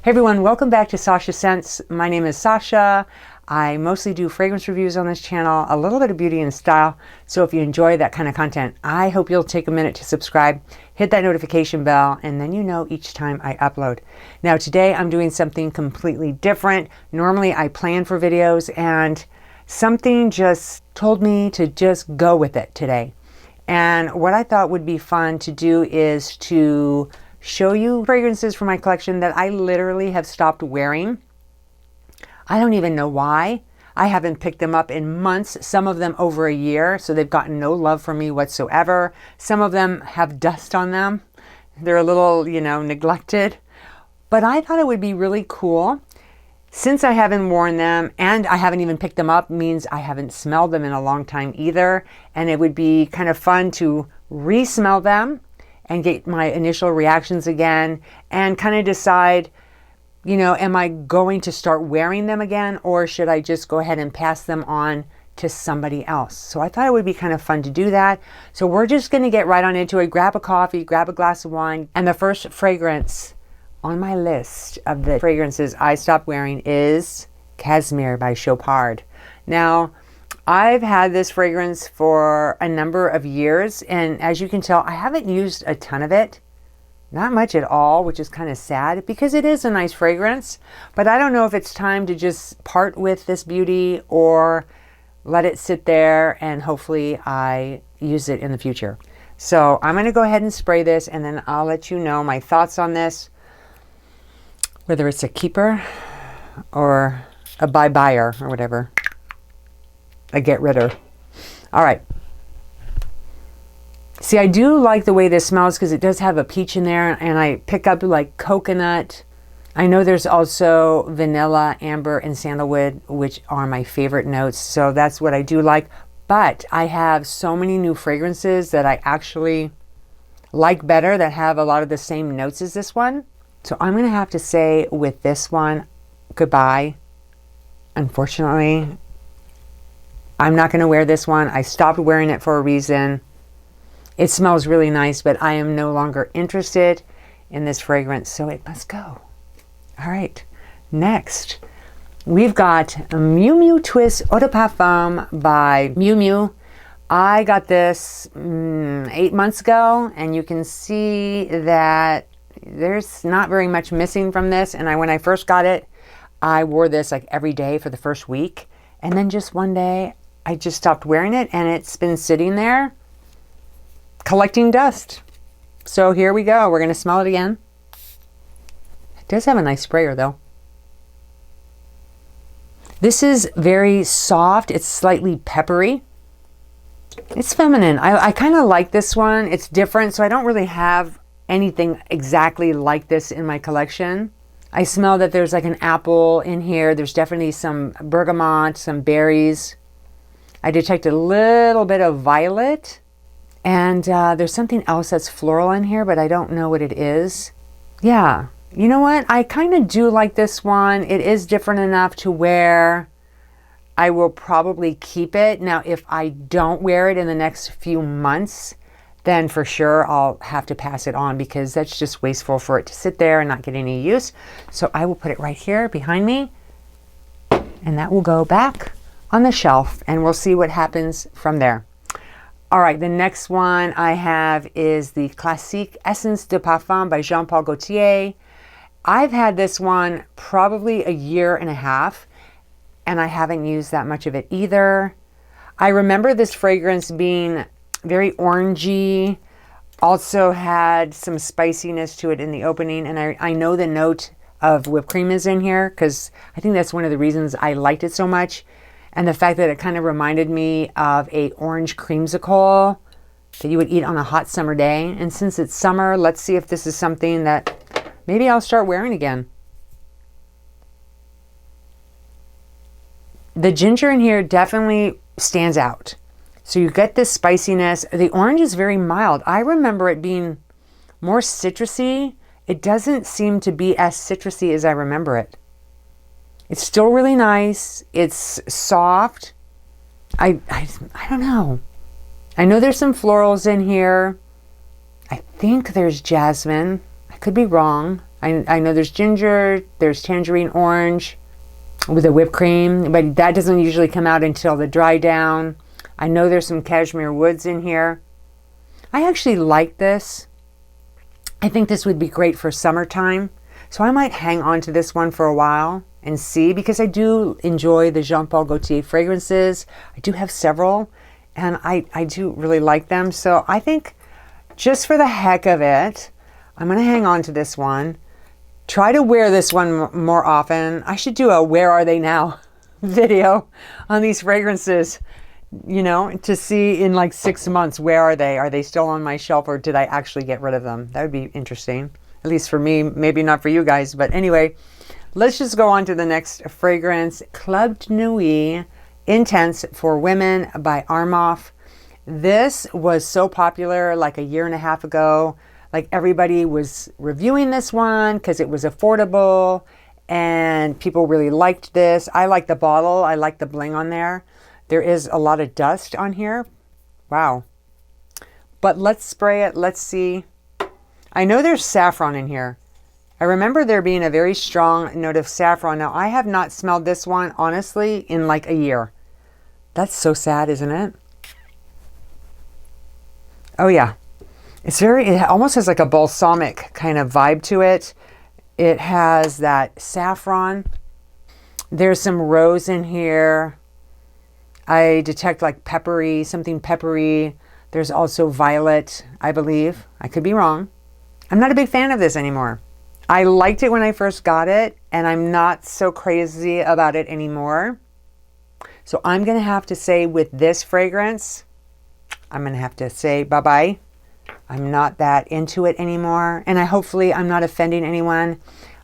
Hey everyone, welcome back to Sasha Scents. My name is Sasha. I mostly do fragrance reviews on this channel, a little bit of beauty and style. So if you enjoy that kind of content, I hope you'll take a minute to subscribe, hit that notification bell, and then you know each time I upload. Now today I'm doing something completely different. Normally I plan for videos and something just told me to just go with it today. And what I thought would be fun to do is to show you fragrances from my collection that I literally have stopped wearing. I don't even know why. I haven't picked them up in months, some of them over a year, so they've gotten no love from me whatsoever. Some of them have dust on them. They're a little, neglected. But I thought it would be really cool. Since I haven't worn them and I haven't even picked them up, means I haven't smelled them in a long time either. And it would be kind of fun to re-smell them and get my initial reactions again and kind of decide, am I going to start wearing them again, or should I just go ahead and pass them on to somebody else? So I thought it would be kind of fun to do that. So we're just going to get right on into it. Grab a coffee, grab a glass of wine. And the first fragrance on my list of the fragrances I stopped wearing is CASMIR by CHOPARD. Now, I've had this fragrance for a number of years, and as you can tell, I haven't used a ton of it. Not much at all, which is kind of sad because it is a nice fragrance, but I don't know if it's time to just part with this beauty or let it sit there and hopefully I use it in the future. So I'm going to go ahead and spray this, and then I'll let you know my thoughts on this, whether it's a keeper or a buyer or whatever. A get ridder. All right. See, I do like the way this smells because it does have a peach in there, and I pick up like coconut. I know there's also vanilla, amber, and sandalwood, which are my favorite notes. So that's what I do like. But I have so many new fragrances that I actually like better that have a lot of the same notes as this one. So I'm going to have to say with this one, goodbye. Unfortunately, I'm not going to wear this one. I stopped wearing it for a reason. It smells really nice, but I am no longer interested in this fragrance, so it must go. All right, next, we've got Miu Miu Twist Eau de Parfum by Miu Miu. I got this 8 months ago, and you can see that there's not very much missing from this. And when I first got it, I wore this like every day for the first week. And then just one day, I just stopped wearing it, and it's been sitting there collecting dust. So here we go. We're going to smell it again. It does have a nice sprayer though. This is very soft. It's slightly peppery. It's feminine. I kind of like this one. It's different, so I don't really have anything exactly like this in my collection. I smell that there's like an apple in here. There's definitely some bergamot, some berries. I detect a little bit of violet. And there's something else that's floral in here, but I don't know what it is. Yeah, you know what? I kind of do like this one. It is different enough to where I will probably keep it. Now, if I don't wear it in the next few months, then for sure I'll have to pass it on because that's just wasteful for it to sit there and not get any use. So I will put it right here behind me, and that will go back on the shelf, and we'll see what happens from there. All right, the next one I have is the Classique Essence de Parfum by Jean-Paul Gaultier. I've had this one probably a year and a half, and I haven't used that much of it either. I remember this fragrance being very orangey, also had some spiciness to it in the opening, and I know the note of whipped cream is in here because I think that's one of the reasons I liked it so much. And the fact that it kind of reminded me of a orange creamsicle that you would eat on a hot summer day. And since it's summer, let's see if this is something that maybe I'll start wearing again. The ginger in here definitely stands out. So you get this spiciness. The orange is very mild. I remember it being more citrusy. It doesn't seem to be as citrusy as I remember it. It's still really nice. It's soft. I don't know. I know there's some florals in here. I think there's jasmine. I could be wrong. I know there's ginger, there's tangerine orange with a whipped cream, but that doesn't usually come out until the dry down. I know there's some cashmere woods in here. I actually like this. I think this would be great for summertime. So I might hang on to this one for a while and see, because I do enjoy the Jean Paul Gaultier fragrances. I do have several, and I do really like them. So I think just for the heck of it, I'm going to hang on to this one. Try to wear this one more often. I should do a where are they now video on these fragrances, you know, to see in like 6 months, where are they? Are they still on my shelf, or did I actually get rid of them? That would be interesting, at least for me, maybe not for you guys. But anyway, let's just go on to the next fragrance. Club Nuit Intense for Women by Armaf. This was so popular like a year and a half ago. Like everybody was reviewing this one because it was affordable and people really liked this. I like the bottle. I like the bling on there. There is a lot of dust on here. Wow. But let's spray it. Let's see. I know there's saffron in here. I remember there being a very strong note of saffron. Now, I have not smelled this one, honestly, in like a year. That's so sad, isn't it? Oh, yeah. It almost has like a balsamic kind of vibe to it. It has that saffron. There's some rose in here. I detect like peppery, something peppery. There's also violet, I believe. I could be wrong. I'm not a big fan of this anymore. I liked it when I first got it, and I'm not so crazy about it anymore. So I'm going to have to say with this fragrance, I'm going to have to say bye-bye. I'm not that into it anymore, and hopefully I'm not offending anyone.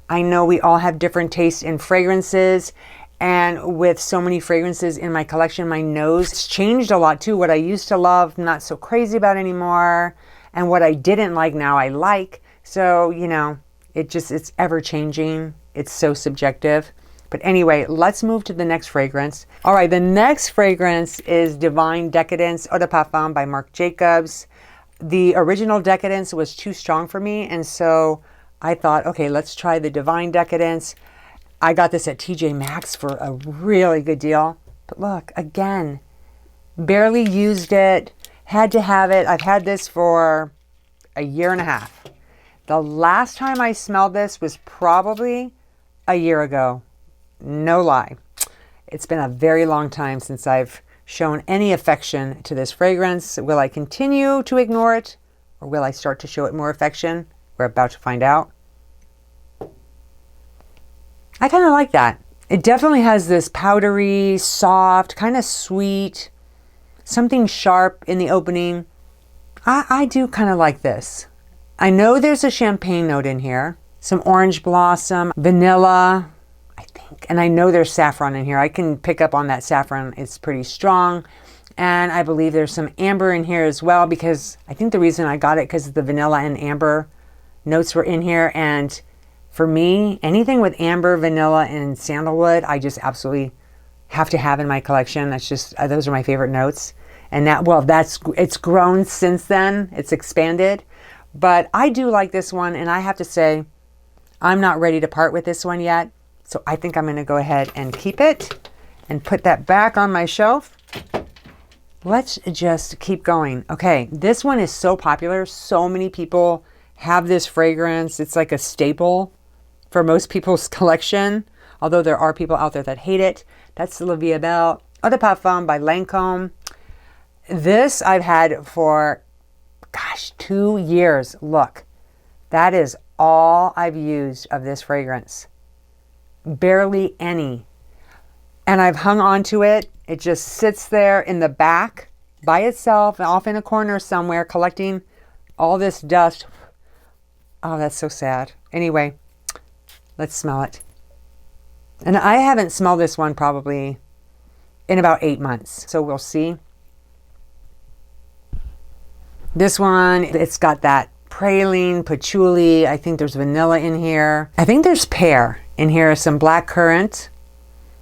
I know we all have different tastes in fragrances, and with so many fragrances in my collection, my nose has changed a lot too. What I used to love, not so crazy about anymore, and what I didn't like, now I like. So, you know, it's ever changing. It's so subjective. But anyway, let's move to the next fragrance. All right, the next fragrance is Divine Decadence Eau de Parfum by Marc Jacobs. The original Decadence was too strong for me, and so I thought, okay, let's try the Divine Decadence. I got this at TJ Maxx for a really good deal. But look, again, barely used it, had to have it. I've had this for a year and a half. The last time I smelled this was probably a year ago. No lie. It's been a very long time since I've shown any affection to this fragrance. Will I continue to ignore it, or will I start to show it more affection? We're about to find out. I kind of like that. It definitely has this powdery, soft, kind of sweet, something sharp in the opening. I do kind of like this. I know there's a champagne note in here, some orange blossom, vanilla, I think, and I know there's saffron in here. I can pick up on that saffron. It's pretty strong. And I believe there's some amber in here as well, because I think the reason I got it because the vanilla and amber notes were in here. And for me, anything with amber, vanilla, and sandalwood, I just absolutely have to have in my collection. That's just, those are my favorite notes. And that, well, it's grown since then. It's expanded. But I do like this one, and I have to say, I'm not ready to part with this one yet. So I think I'm going to go ahead and keep it and put that back on my shelf. Let's just keep going. Okay, this one is so popular. So many people have this fragrance. It's like a staple for most people's collection, although there are people out there that hate it. That's La Vie Est Belle Eau de Parfum by Lancôme. This I've had for, gosh, 2 years. Look, that is all I've used of this fragrance. Barely any. And I've hung on to it. It just sits there in the back by itself, off in a corner somewhere, collecting all this dust. Oh, that's so sad. Anyway, let's smell it. And I haven't smelled this one probably in about 8 months. So we'll see. This one, it's got that praline, patchouli. I think there's vanilla in here. I think there's pear in here, some black currant.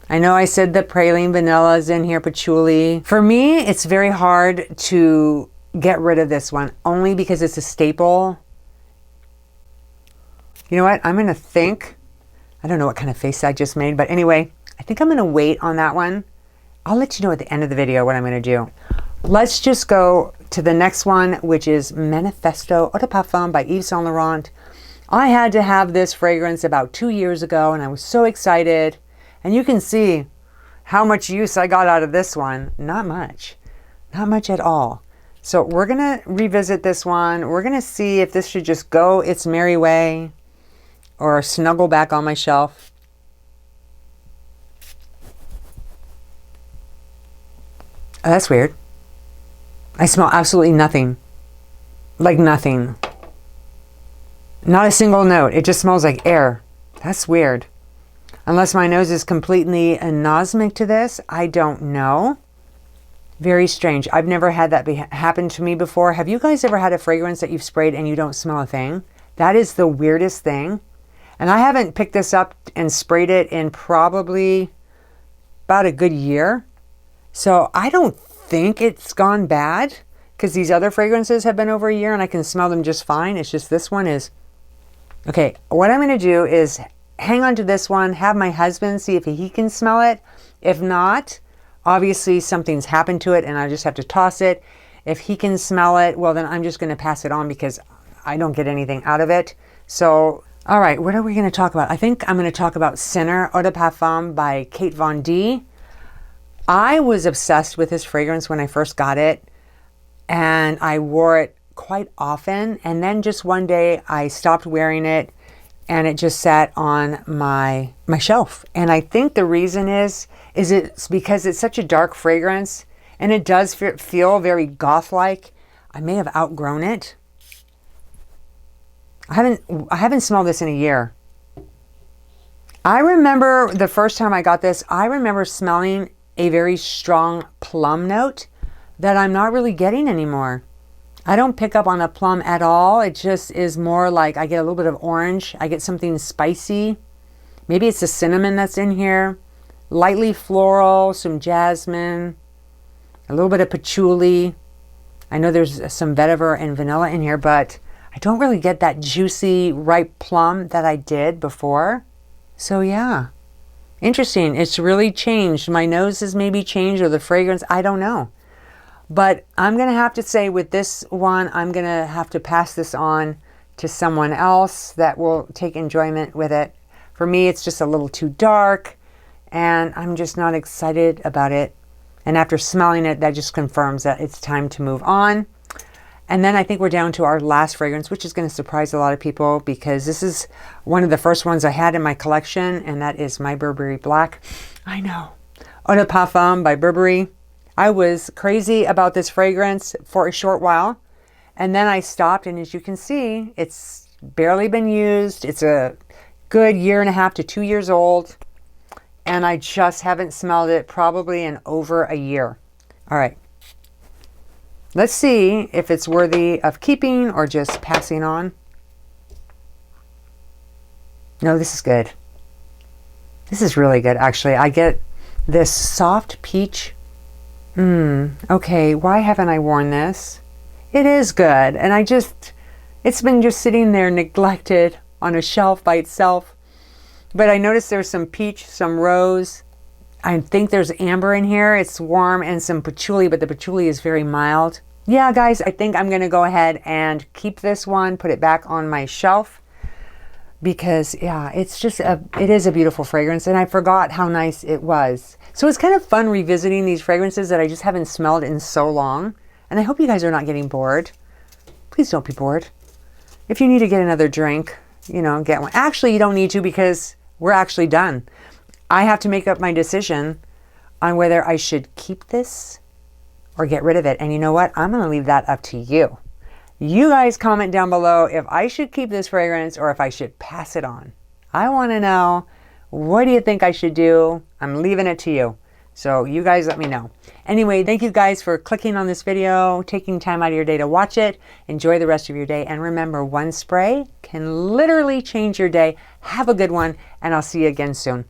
I know I said the praline, vanilla is in here, patchouli. For me, it's very hard to get rid of this one, only because it's a staple. You know what? I'm going to think, I don't know what kind of face I just made, but anyway, I think I'm going to wait on that one. I'll let you know at the end of the video what I'm going to do. Let's just go to the next one, which is Manifesto Eau de Parfum by Yves Saint Laurent. I had to have this fragrance about 2 years ago, and I was so excited. And you can see how much use I got out of this one. Not much. Not much at all. So we're going to revisit this one. We're going to see if this should just go its merry way or snuggle back on my shelf. Oh, that's weird. I smell absolutely nothing. Like nothing. Not a single note. It just smells like air. That's weird. Unless my nose is completely anosmic to this, I don't know. Very strange. I've never had that happen to me before. Have you guys ever had a fragrance that you've sprayed and you don't smell a thing? That is the weirdest thing. And I haven't picked this up and sprayed it in probably about a good year. So I don't think it's gone bad, because these other fragrances have been over a year and I can smell them just fine. It's just this one is... Okay, what I'm going to do is hang on to this one, have my husband see if he can smell it. If not, obviously something's happened to it and I just have to toss it. If he can smell it, well, then I'm just going to pass it on because I don't get anything out of it. So, all right, what are we going to talk about? I think I'm going to talk about Sinner Eau de Parfum by Kate Von D. I was obsessed with this fragrance when I first got it, and I wore it quite often. And then just one day I stopped wearing it and it just sat on my shelf. And I think the reason is it's because it's such a dark fragrance and it does feel very goth-like. I may have outgrown it. I haven't smelled this in a year. I remember the first time I got this, I remember smelling a very strong plum note that I'm not really getting anymore. I don't pick up on a plum at all. It just is more like I get a little bit of orange. I get something spicy. Maybe it's the cinnamon that's in here. Lightly floral, some jasmine, a little bit of patchouli. I know there's some vetiver and vanilla in here, but I don't really get that juicy, ripe plum that I did before. So yeah, interesting. It's really changed. My nose has maybe changed, or the fragrance, I don't know. But I'm going to have to say with this one, I'm going to have to pass this on to someone else that will take enjoyment with it. For me, it's just a little too dark and I'm just not excited about it. And after smelling it, that just confirms that it's time to move on. And then I think we're down to our last fragrance, which is going to surprise a lot of people because this is one of the first ones I had in my collection, and that is my Burberry Black. I know. Eau de Parfum by Burberry. I was crazy about this fragrance for a short while, and then I stopped, and as you can see, it's barely been used. It's a good 1.5 to 2 years old, and I just haven't smelled it probably in over a year. All right. Let's see if it's worthy of keeping or just passing on. No, this is good. This is really good, actually. I get this soft peach. Okay, why haven't I worn this? It is good, and it's been just sitting there neglected on a shelf by itself. But I noticed there's some peach, some rose. I think there's amber in here. It's warm, and some patchouli, but the patchouli is very mild. Yeah, guys, I think I'm going to go ahead and keep this one, put it back on my shelf. Because, yeah, it is a beautiful fragrance, and I forgot how nice it was. So it's kind of fun revisiting these fragrances that I just haven't smelled in so long. And I hope you guys are not getting bored. Please don't be bored. If you need to get another drink, you know, get one. Actually, you don't need to because we're actually done. I have to make up my decision on whether I should keep this or get rid of it. And you know what? I'm going to leave that up to you. You guys comment down below if I should keep this fragrance or if I should pass it on. I want to know, what do you think I should do? I'm leaving it to you. So you guys let me know. Anyway, thank you guys for clicking on this video, taking time out of your day to watch it. Enjoy the rest of your day. And remember, one spray can literally change your day. Have a good one, and I'll see you again soon.